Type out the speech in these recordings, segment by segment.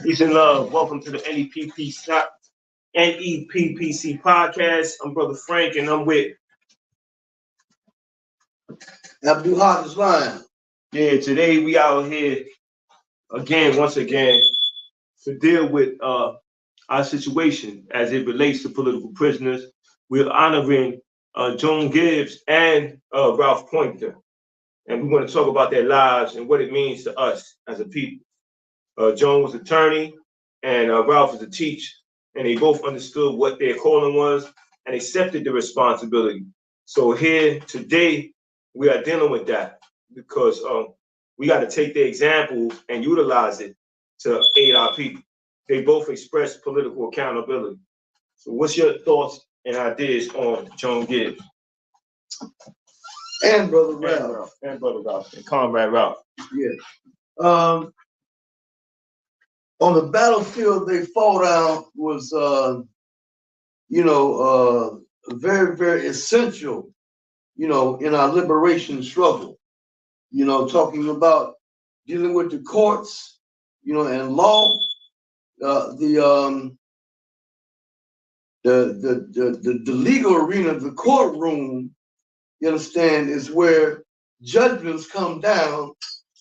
Peace and love. Welcome to the NEPPC podcast. I'm Brother Frank, and I'm with Abdul Hafiz Line. Yeah, today we out here once again, to deal with our situation as it relates to political prisoners. We're honoring Joan Gibbs and Ralph Poynter, and we're going to talk about their lives and what it means to us as a people. Joan was an attorney, and Ralph was a teacher, and they both understood what their calling was and accepted the responsibility. So here today, we are dealing with that because we got to take the example and utilize it to aid our people. They both express political accountability. So what's your thoughts and ideas on Joan Gibbs? And Brother Ralph. And Brother Ralph. And Comrade Ralph. Yeah. On the battlefield they fought out was, very, very essential, in our liberation struggle. Talking about dealing with the courts, and law, the legal arena of the courtroom, you understand, is where judgments come down,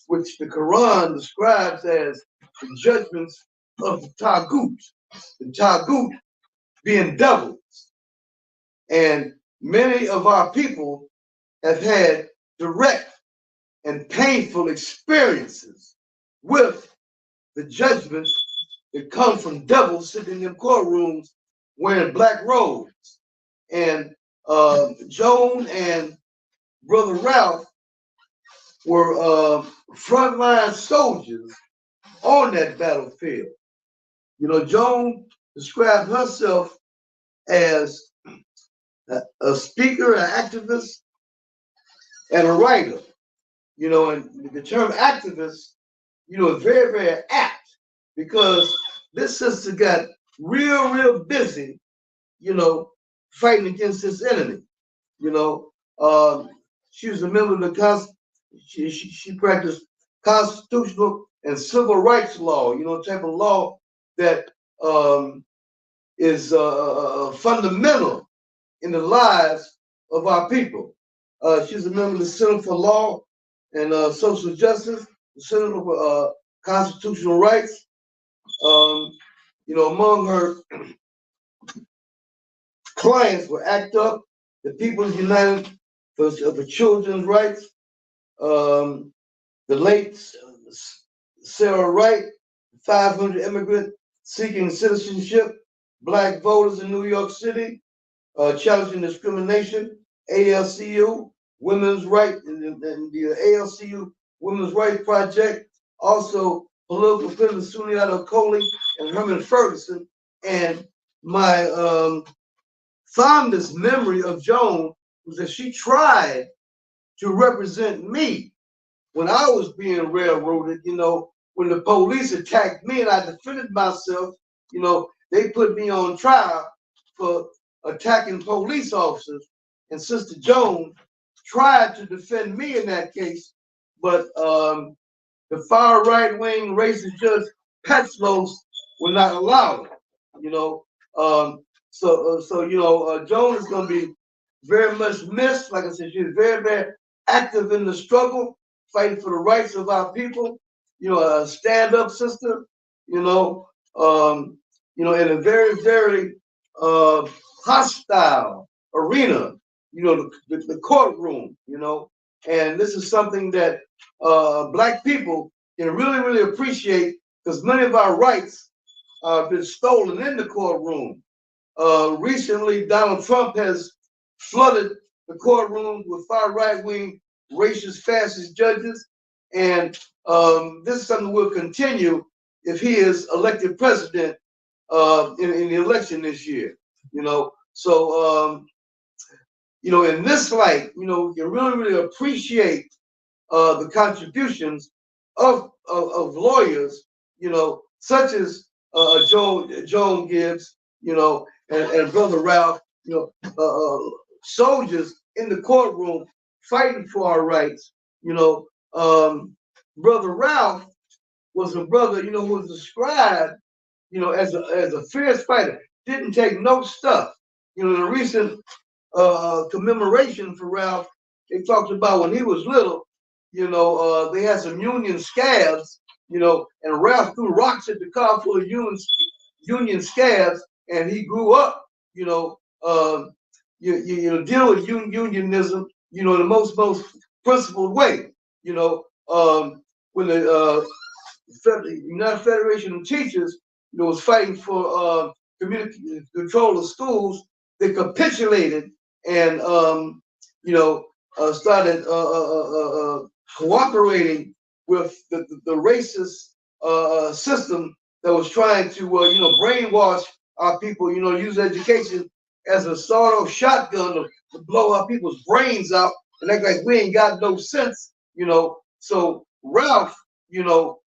which the Quran describes as the judgments of the Taghut. The Taghut being devils. And many of our people have had direct and painful experiences with the judgments that come from devils sitting in courtrooms wearing black robes. And Joan and Brother Ralph were frontline soldiers on that battlefield. Joan described herself as a speaker, an activist, and a writer. And the term activist, is very, very apt because this sister got real busy, fighting against this enemy. She was a member of the she practiced constitutional and civil rights law, type of law that is fundamental in the lives of our people. She's a member of the Center for Law and Social Justice, the Center for Constitutional Rights. Among her clients were ACT UP, the People's United for Children's Rights, the late Sarah Wright, 500 immigrant seeking citizenship, Black voters in New York City, challenging discrimination, ALCU, Women's Rights, and the ALCU Women's Rights Project, also political prisoners Sundiata Coley and Herman Ferguson. And my fondest memory of Joan was that she tried to represent me when I was being railroaded, when the police attacked me and I defended myself. They put me on trial for attacking police officers, and Sister Joan tried to defend me in that case, but the far right wing racist Judge Petzlos would not allow it. Joan is going to be very much missed. Like I said, she's very, very active in the struggle, fighting for the rights of our people. A stand-up sister. In a very, very hostile arena. The courtroom. And this is something that Black people can really, really appreciate, because many of our rights have been stolen in the courtroom. Recently, Donald Trump has flooded the courtroom with far right-wing, racist, fascist judges, and this is something we'll continue if he is elected president in the election this year. In this light, you can really, really appreciate the contributions of lawyers, such as Joan Gibbs, and Brother Ralph, soldiers in the courtroom fighting for our rights, Brother Ralph was a brother, who was described, as a fierce fighter. Didn't take no stuff. The recent commemoration for Ralph, they talked about when he was little. They had some Union scabs. And Ralph threw rocks at the car full of Union scabs, and he grew up. Deal with unionism. The most principled way. When the United Federation of Teachers, was fighting for community control of schools, they capitulated and started cooperating with the racist system that was trying to brainwash our people. Use education as a sort of shotgun to blow our people's brains out and act like we ain't got no sense. So Ralph,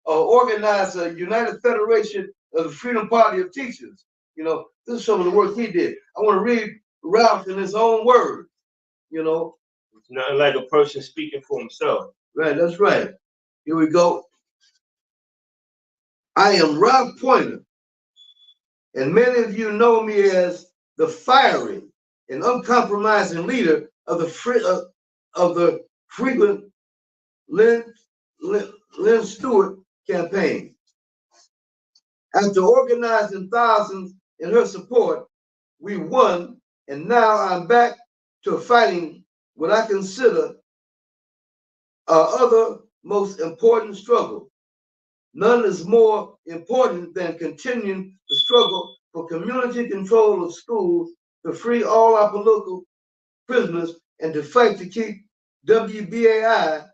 organized a United Federation of the Freedom Party of Teachers. This is some of the work he did. I want to read Ralph in his own words. It's nothing like a person speaking for himself. Right, that's right. Here we go. I am Ralph Poynter, and many of you know me as the fiery and uncompromising leader of the frequent Lynn Stewart campaign. After organizing thousands in her support, we won, and now I'm back to fighting what I consider our other most important struggle. None is more important than continuing the struggle for community control of schools, to free all our political prisoners, and to fight to keep WBAI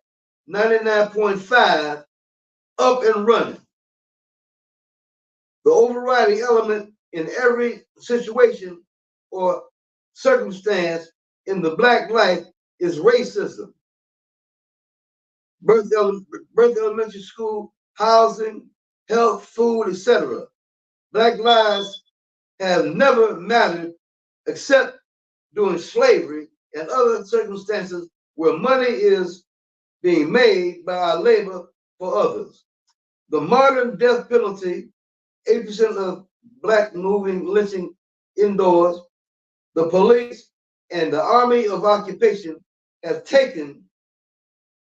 99.5 up and running. The overriding element in every situation or circumstance in the Black life is racism. Birth elementary school, housing, health, food, etc. Black lives have never mattered except during slavery and other circumstances where money is being made by our labor for others. The modern death penalty, 80% of Black moving lynching indoors, the police and the army of occupation have taken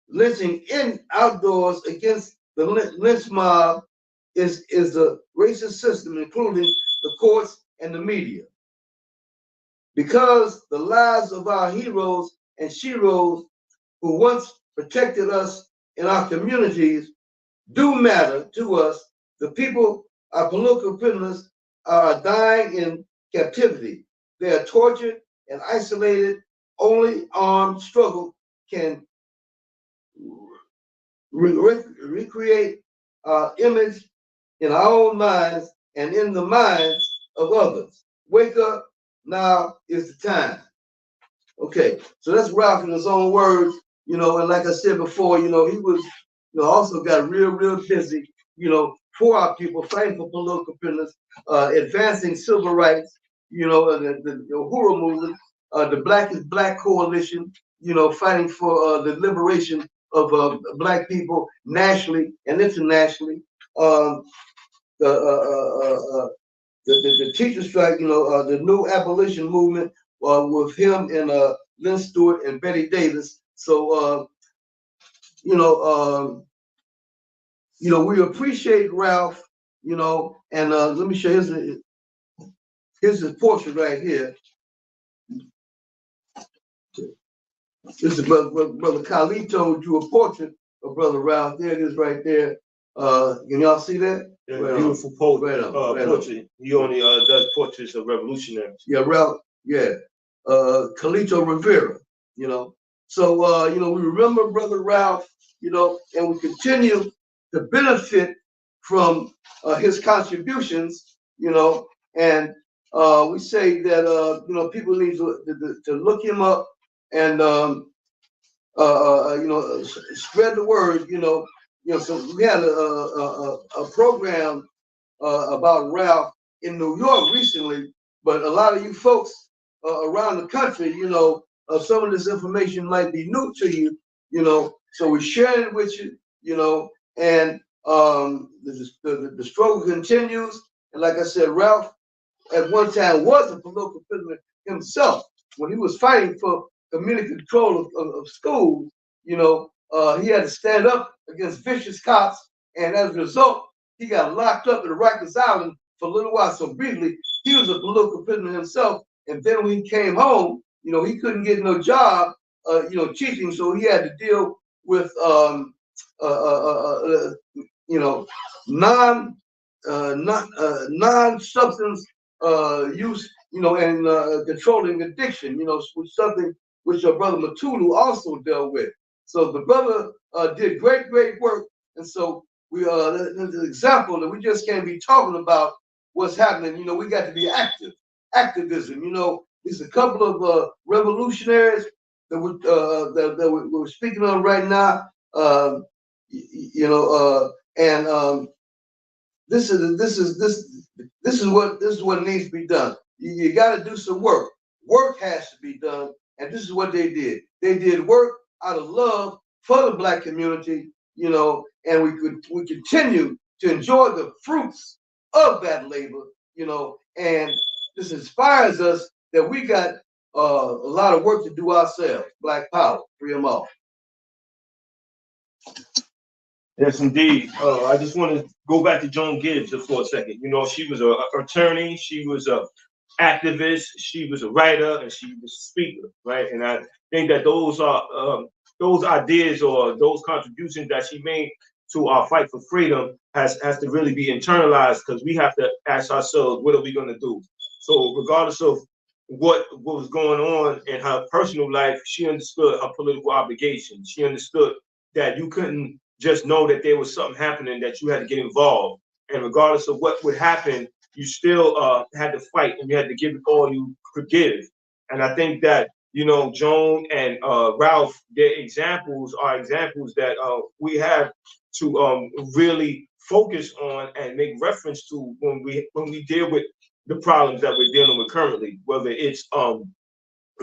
lynching in outdoors against the lynch mob is the racist system, including the courts and the media. Because the lives of our heroes and sheroes who once protected us in our communities do matter to us, the people, our political prisoners, are dying in captivity. They are tortured and isolated. Only armed struggle can recreate our image in our own minds and in the minds of others. Wake up, now is the time. Okay, so that's Ralph in his own words, and like I said before, he was, also got real busy, for our people, fighting for political prisoners, advancing civil rights, the Uhuru movement, the Black is Black coalition, fighting for the liberation of Black people nationally and internationally. The teacher strike, the new abolition movement with him and Lynn Stewart and Betty Davis. So, we appreciate Ralph, and let me show you here's his portrait right here. This is Brother Carlito drew a portrait of Brother Ralph. There it is right there. Can y'all see that? Yeah, right beautiful portrait. He only does portraits of revolutionaries. Yeah, Ralph. Yeah, Carlito Rivera. So we remember Brother Ralph. And we continue to benefit from his contributions. And we say that people need to look him up and spread the word. So we had a program about Ralph in New York recently, but a lot of you folks around the country, some of this information might be new to you, so we're sharing it with you. and the struggle continues. And like I said, Ralph at one time was a political prisoner himself when he was fighting for community control of schools. He had to stand up against vicious cops, and as a result, he got locked up at Rikers Island for a little while. So briefly, he was a political prisoner himself. And then when he came home, he couldn't get no job, teaching, so he had to deal with non non-substance use, and controlling addiction, which something which your brother Matulu also dealt with. So the brother did great work, and so we the example that we just can't be talking about what's happening. We got to be activism. There's a couple of revolutionaries that we're speaking on right now. And this is what needs to be done. You got to do some work. Work has to be done, and this is what they did. They did work out of love for the Black community, and we continue to enjoy the fruits of that labor, and this inspires us that we got a lot of work to do ourselves. Black power, free them all. Yes, indeed. I just want to go back to Joan Gibbs for a second. She was an attorney, she was a activist, she was a writer, and she was a speaker, right? And I think that those are those ideas or those contributions that she made to our fight for freedom has to really be internalized, because we have to ask ourselves, what are we going to do? So regardless of what was going on in her personal life, she understood her political obligation. She understood that you couldn't just know that there was something happening, that you had to get involved. And regardless of what would happen, you still had to fight, and you had to give it all you could give. And I think that, Joan and Ralph, their examples are examples that we have to really focus on and make reference to when we deal with the problems that we're dealing with currently, whether it's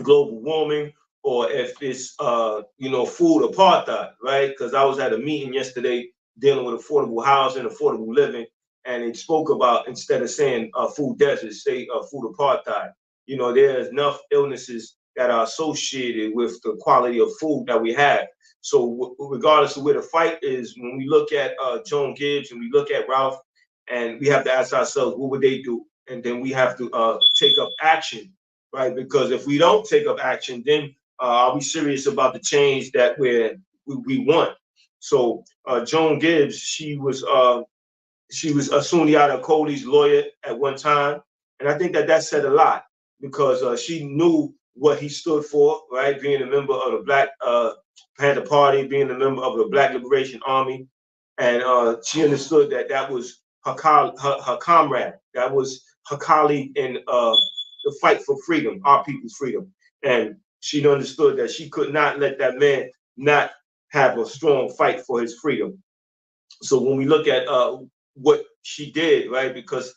global warming, or if it's food apartheid, right? Because I was at a meeting yesterday dealing with affordable housing, affordable living, and it spoke about, instead of saying food desert, say food apartheid. There's enough illnesses that are associated with the quality of food that we have. So regardless of where the fight is, when we look at Joan Gibbs and we look at Ralph, and we have to ask ourselves, what would they do? And then we have to take up action, right? Because if we don't take up action, then are we serious about the change that we want? So Joan Gibbs, she was Sundiata Cody's lawyer at one time, and I think that said a lot, because she knew what he stood for, right? Being a member of the Black Panther Party, being a member of the Black Liberation Army, and she understood that was her comrade, that was her colleague in the fight for freedom, our people's freedom. And she understood that she could not let that man not have a strong fight for his freedom. So when we look at what she did, right, because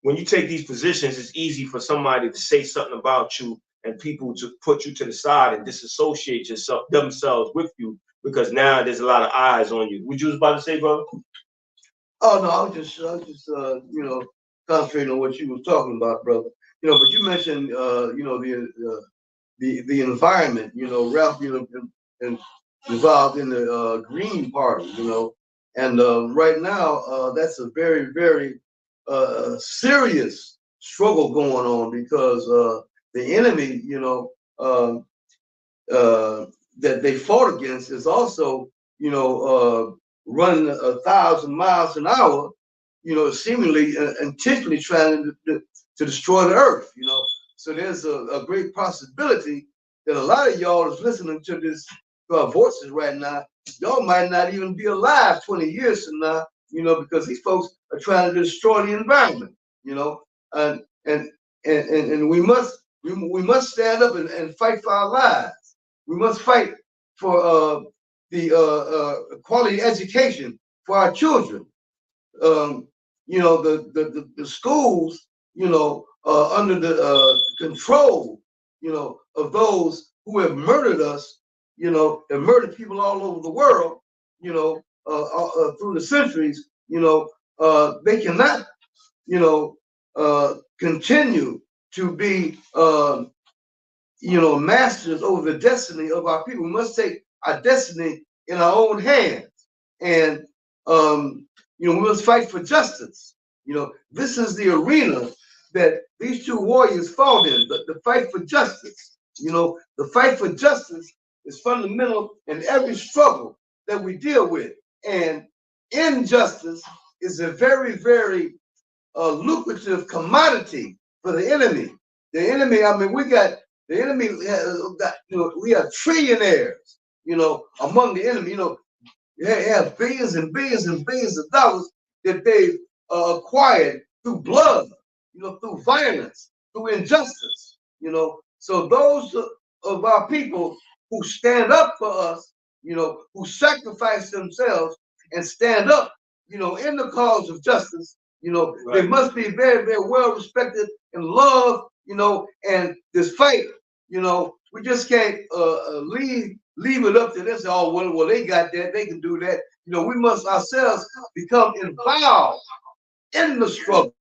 when you take these positions, it's easy for somebody to say something about you and people to put you to the side and disassociate themselves with you, because now there's a lot of eyes on you. What you was about to say, brother? Oh no, I was just concentrating on what you was talking about, brother. But you mentioned the environment. Ralph, been involved in the Green Party. And right now that's a very serious struggle going on, because the enemy, that they fought against is also, running 1,000 miles an hour, seemingly intentionally trying to destroy the earth, So there's a great possibility that a lot of y'all is listening to this, to our voices right now. Y'all might not even be alive 20 years from now, because these folks are trying to destroy the environment, and we must stand up and fight for our lives. We must fight for the quality education for our children. The schools, under the control, of those who have murdered us, have murdered people all over the world, through the centuries, they cannot, continue to be, masters over the destiny of our people. We must take our destiny in our own hands, and we must fight for justice. This is the arena that these two warriors fought in, but the fight for justice. The fight for justice is fundamental in every struggle that we deal with, and injustice is a very, very lucrative commodity for the enemy. The enemy, I mean, the enemy we are trillionaires, among the enemy. They have billions and billions and billions of dollars that they've acquired through blood, through violence, through injustice. So those of our people who stand up for us, who sacrifice themselves and stand up, in the cause of justice, Right. they must be very, very well respected and loved, and this fight, we just can't leave it up to this. Oh, well, they got that, they can do that. We must ourselves become involved in the struggle.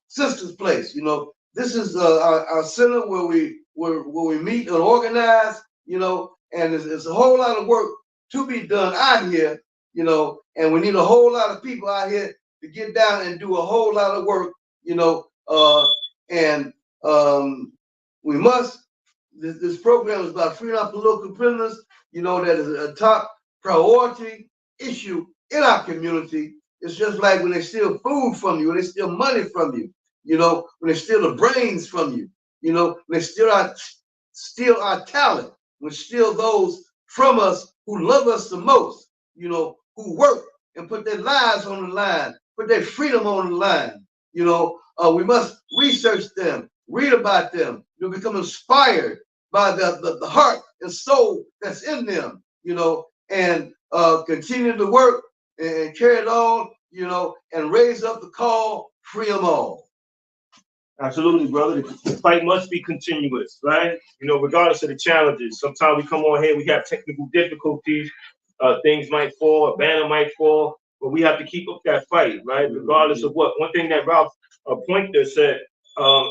Sister's place. This is our center where we meet and organize. And there's a whole lot of work to be done out here. And we need a whole lot of people out here to get down and do a whole lot of work. And we must. This program is about freeing our political prisoners. That is a top priority issue in our community. It's just like when they steal food from you, when they steal money from you, when they steal the brains from you, when they steal our talent, when they steal those from us who love us the most, who work and put their lives on the line, put their freedom on the line. We must research them, read about them, become inspired by the heart and soul that's in them, and continue to work and carry it on, and raise up the call, free them all. Absolutely, brother. The fight must be continuous, right? Regardless of the challenges. Sometimes we come on here, we have technical difficulties. Things might fall, a banner might fall, but we have to keep up that fight, right? Regardless of what. One thing that Ralph Poynter said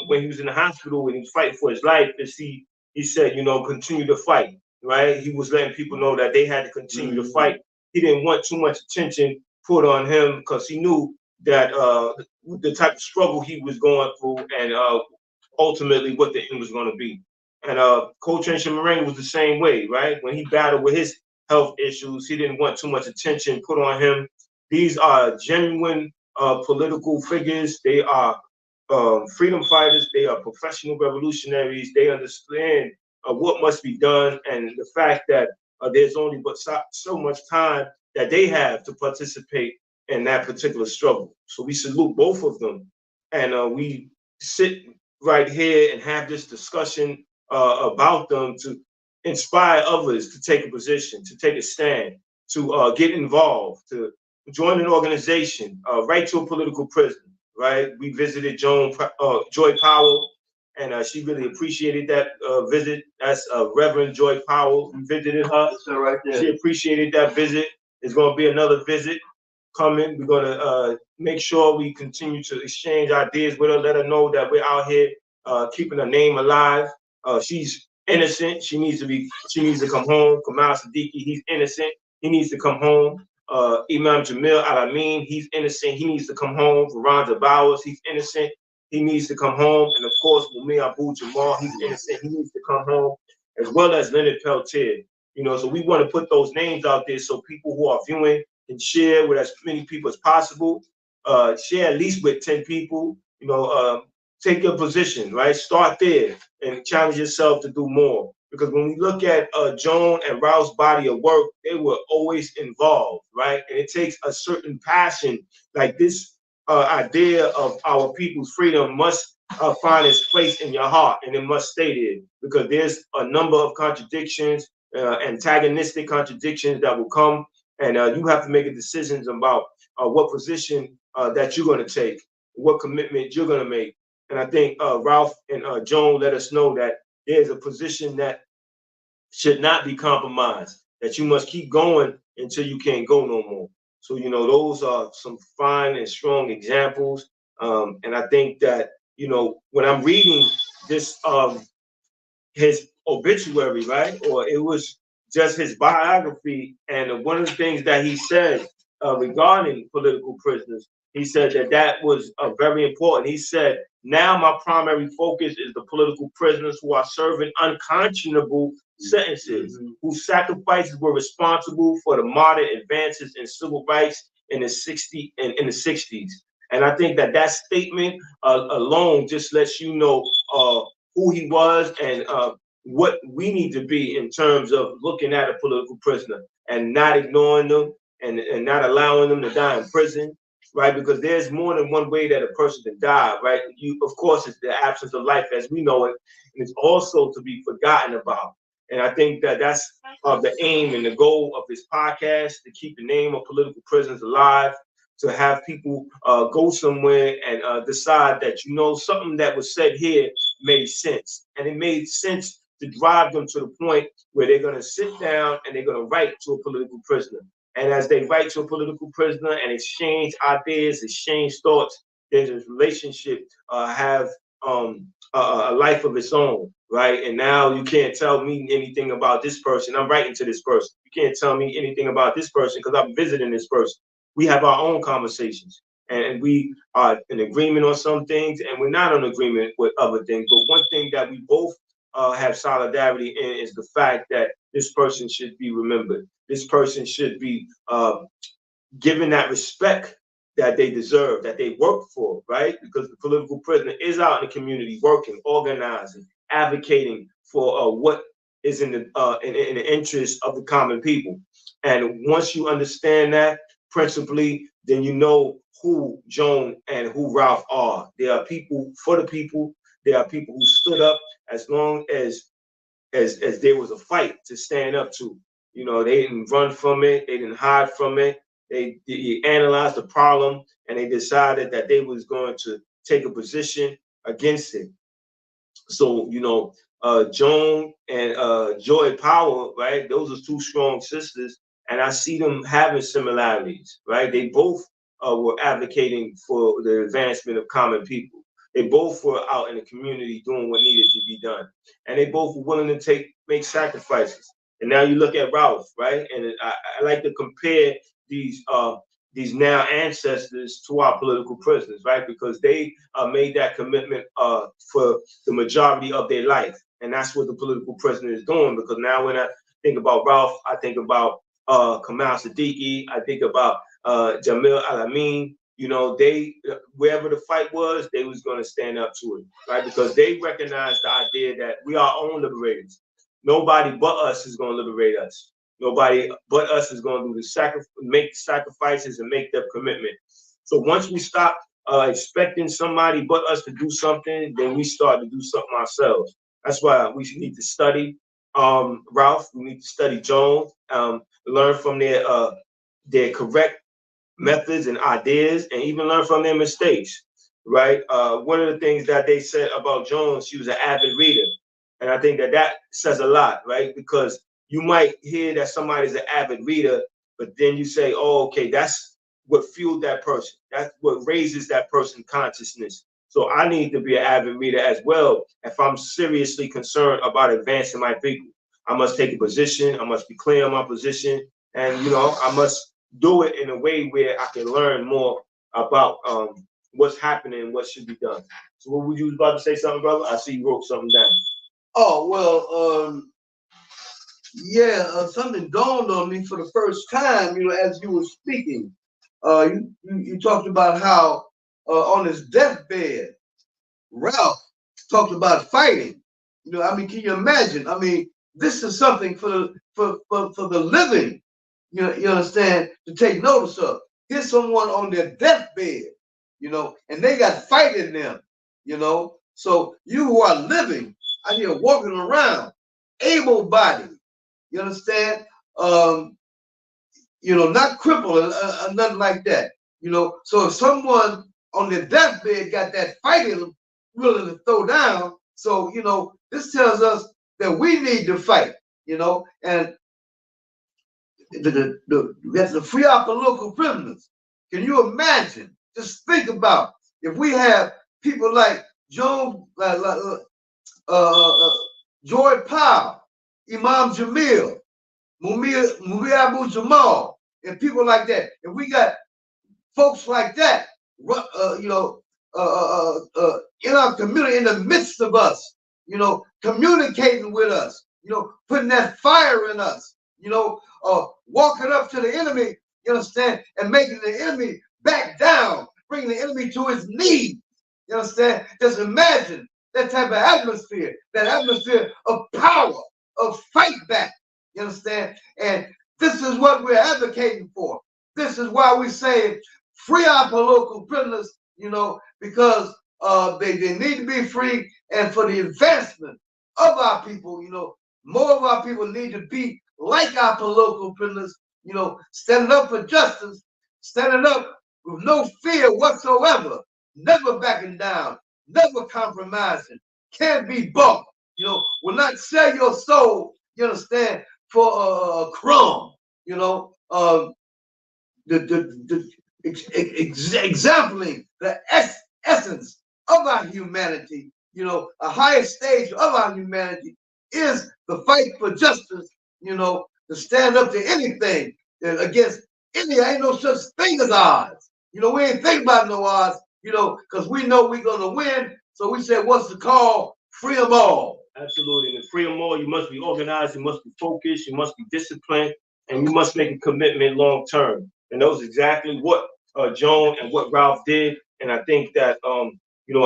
when he was in the hospital and he was fighting for his life is he said, continue to fight, right? He was letting people know that they had to continue to fight. He didn't want too much attention put on him because he knew that the type of struggle he was going through and ultimately what the end was going to be. And Coach Moran was the same way, right? When he battled with his health issues, he didn't want too much attention put on him. These are genuine political figures. They are freedom fighters. They are professional revolutionaries. They understand what must be done and the fact that there's only but so much time that they have to participate in that particular struggle. So we salute both of them. And we sit right here and have this discussion about them to inspire others to take a position, to take a stand, to get involved, to join an organization, write to a political prison, right? We visited Joy Powell, and she really appreciated that visit. That's Reverend Joy Powell. We visited her. That's her right there. She appreciated that visit. There's going to be another visit coming. We're going to make sure we continue to exchange ideas with her, let her know that we're out here keeping her name alive. She's innocent. She needs to come home. Kamal Siddiqui, he's innocent. He needs to come home. Imam Jamil Al-Amin, he's innocent. He needs to come home. Veronda Bowers, he's innocent. He needs to come home. And of course, Mumia Abu Jamal, he's innocent. He needs to come home, as well as Leonard Peltier. You know, so we want to put those names out there so people who are viewing can share with as many people as possible. Share at least with 10 people. You know, take your position, right? Start there and challenge yourself to do more. Because when we look at Joan and Ralph's body of work, they were always involved, right? And it takes a certain passion, like this idea of our people's freedom must find its place in your heart, and it must stay there, because there's a number of contradictions, antagonistic contradictions that will come, and you have to make a decision about what position that you're going to take, what commitment you're going to make. And I think Ralph and Joan let us know that there's a position that should not be compromised, that you must keep going until you can't go no more. So, you know, those are some fine and strong examples. And I think that, you know, when I'm reading this, his obituary, right? Or it was just his biography. And one of the things that he said regarding political prisoners, he said that that was very important. He said, now my primary focus is the political prisoners who are serving unconscionable sentences, whose sacrifices were responsible for the modern advances in civil rights in the 60s. And I think that that statement alone just lets you know who he was and what we need to be in terms of looking at a political prisoner and not ignoring them and not allowing them to die in prison, right? Because there's more than one way that a person can die, right? You, of course, it's the absence of life as we know it, and it's also to be forgotten about. And I think that that's the aim and the goal of this podcast, to keep the name of political prisoners alive, to have people go somewhere and decide that, you know, something that was said here made sense. And it made sense to drive them to the point where they're going to sit down and they're going to write to a political prisoner. And as they write to a political prisoner and exchange ideas, exchange thoughts, there's a relationship have a life of its own, right? And now you can't tell me anything about this person. I'm writing to this person. You can't tell me anything about this person because I'm visiting this person. We have our own conversations, and we are in agreement on some things, and we're not in agreement with other things. But one thing that we both have solidarity in is the fact that this person should be remembered. This person should be given that respect that they deserve, that they work for, right? Because the political prisoner is out in the community working, organizing, advocating for what is in the interest of the common people. And once you understand that principally, then you know who Joan and who Ralph are. They are people for the people. They are people who stood up as long as there was a fight to stand up to. You know, they didn't run from it. They didn't hide from it. They analyzed the problem and they decided that they was going to take a position against it. So, you know, Joan and Joy Power, right? Those are two strong sisters, and I see them having similarities, right? They both were advocating for the advancement of common people. They both were out in the community doing what needed to be done, and they both were willing to make sacrifices. And now you look at Ralph, right? And I like to compare these now ancestors to our political prisoners, right? Because they made that commitment for the majority of their life. And that's what the political prisoner is doing. Because now when I think about Ralph, I think about Kamal Siddiqui, I think about Jamil Al-Amin. You know, they, wherever the fight was, they was going to stand up to it, right? Because they recognized the idea that we are our own liberators. Nobody but us is going to liberate us. Nobody but us is going to do make sacrifices and make their commitment. So once we stop expecting somebody but us to do something, then we start to do something ourselves. That's why we need to study Ralph. We need to study Joan, learn from their correct methods and ideas, and even learn from their mistakes. right? One of the things that they said about Joan, she was an avid reader. And I think that that says a lot, right? Because you might hear that somebody's an avid reader, but then you say, oh, okay, that's what fueled that person. That's what raises that person's consciousness. So I need to be an avid reader as well if I'm seriously concerned about advancing my people. I must take a position. I must be clear on my position. And, I must do it in a way where I can learn more about what's happening, what should be done. So what would you about to say something, brother? I see you wrote something down. Oh, well, yeah, something dawned on me for the first time, as you were speaking. You talked about how on his deathbed, Ralph talked about fighting. Can you imagine? This is something for the living, you understand, to take notice of. Here's someone on their deathbed, and they got fight in them, So you who are living out here walking around, able-bodied, you understand? Not crippled or nothing like that. So if someone on their deathbed got that fight in them, willing to throw down, so this tells us that we need to fight, and we have to free our political prisoners. Can you imagine? Just think about if we have people like Joan, Joy Powell, Imam Jamil, Mumia Abu Jamal, and people like that. If we got folks like that, in our community, in the midst of us, communicating with us, putting that fire in us, walking up to the enemy, you understand, and making the enemy back down, bringing the enemy to his knees, you understand? Just imagine that type of atmosphere, that atmosphere of power, of fight back, you understand? And this is what we're advocating for. This is why we say free our political prisoners, because they need to be free, and for the advancement of our people, more of our people need to be like our political prisoners, standing up for justice, standing up with no fear whatsoever, never backing down, never compromising, can't be bought, will not sell your soul, you understand, for a crumb, exampling the essence of our humanity, a higher stage of our humanity is the fight for justice, to stand up to anything against any, ain't no such thing as odds. We ain't think about no odds, because we know we're going to win. So we said, what's the call? Free them all. Absolutely. And to free them all, you must be organized, you must be focused, you must be disciplined, and you must make a commitment long term. And that was exactly what Joan and what Ralph did. And I think that,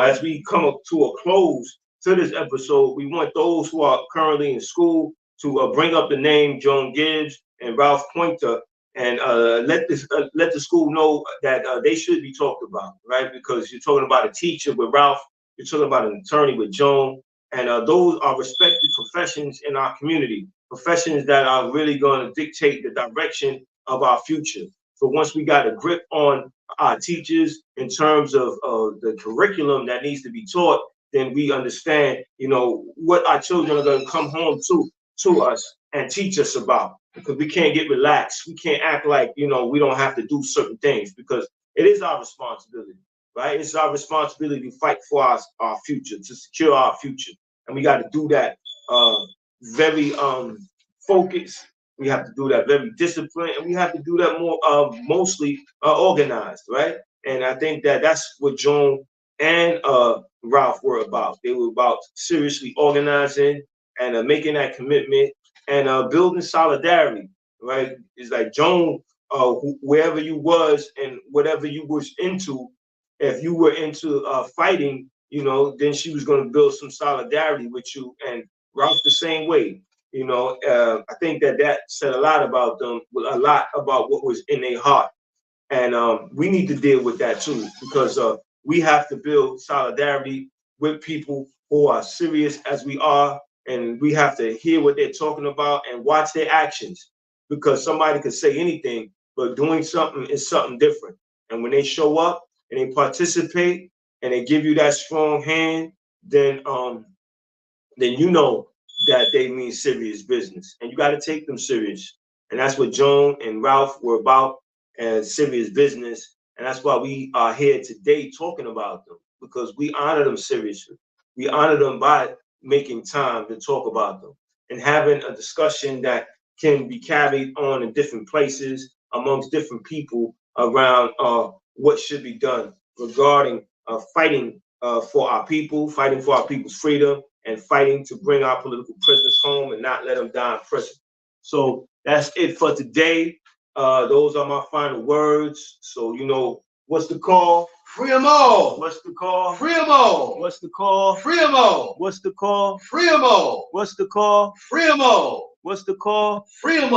as we come up to a close to this episode, we want those who are currently in school to bring up the name Joan Gibbs and Ralph Poynter, and let the school know that they should be talked about, right? Because you're talking about a teacher with Ralph, you're talking about an attorney with Joan, and those are respected professions in our community, professions that are really going to dictate the direction of our future. So once we got a grip on our teachers in terms of the curriculum that needs to be taught, then we understand, what our children are going to come home to us and teach us about. Because we can't get relaxed. We can't act like, we don't have to do certain things, because it is our responsibility, right? It's our responsibility to fight for our future, to secure our future. And we got to do that very focused. We have to do that very disciplined, and we have to do that more mostly organized, right? And I think that that's what Joan and Ralph were about. They were about seriously organizing and making that commitment and building solidarity, right? It's like Joan, wherever you was and whatever you was into, if you were into fighting, then she was going to build some solidarity with you. And Ralph the same way. I think that said a lot about them, a lot about what was in their heart. And we need to deal with that too, because we have to build solidarity with people who are serious as we are. And we have to hear what they're talking about and watch their actions, because somebody could say anything, but doing something is something different. And when they show up and they participate and they give you that strong hand, then you know that they mean serious business, and you got to take them serious. And that's what Joan and Ralph were about, and serious business. And that's why we are here today talking about them, because we honor them seriously. We honor them by making time to talk about them and having a discussion that can be carried on in different places amongst different people around what should be done regarding fighting for our people, fighting for our people's freedom, and fighting to bring our political prisoners home and not let them die in prison. So that's it for today. Those are my final words. So, you know, what's the call? Free them all. What's the call? Free them all. What's the call? Free them all. What's the call? Free them all. What's the call? Free them all. What's the call? Free them all.